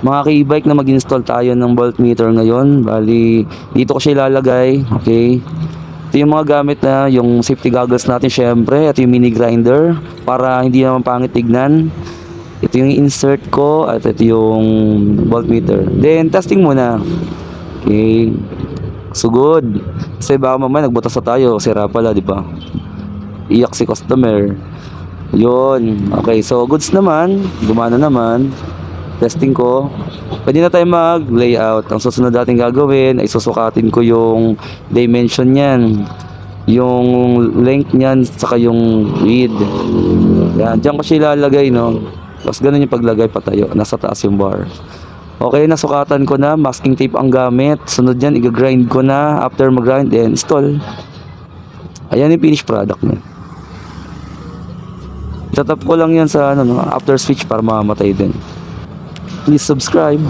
Mga ka-e-bike na mag-install tayo ng voltmeter ngayon. Bali, dito ko siya ilalagay. Okay. Ito yung mga gamit na yung safety goggles natin syempre. At yung mini grinder para hindi naman pangit tignan. Ito yung insert ko at ito yung voltmeter. Then, testing muna. Okay. So good. Kasi baka mamaya nagbutas na tayo. Sira pala, di ba? Iyak si customer. Yun. Okay, so goods naman. Gumana naman. Testing ko. Pwede na tayo mag-layout. Ang susunod natin gagawin ay susukatin ko yung dimension niyan. Yung length niyan, saka yung width. Yan. Diyan ko siya ilalagay, no? Tapos ganun yung paglagay patayo. Nasa taas yung bar. Okay, nasukatan ko na. Masking tape ang gamit. Sunod yan, i-grind ko na. After mag-grind, then install. Ayan yung finished product niya. Tatap ko lang yan sa ano, no, after switch para mamamatay din. Please subscribe.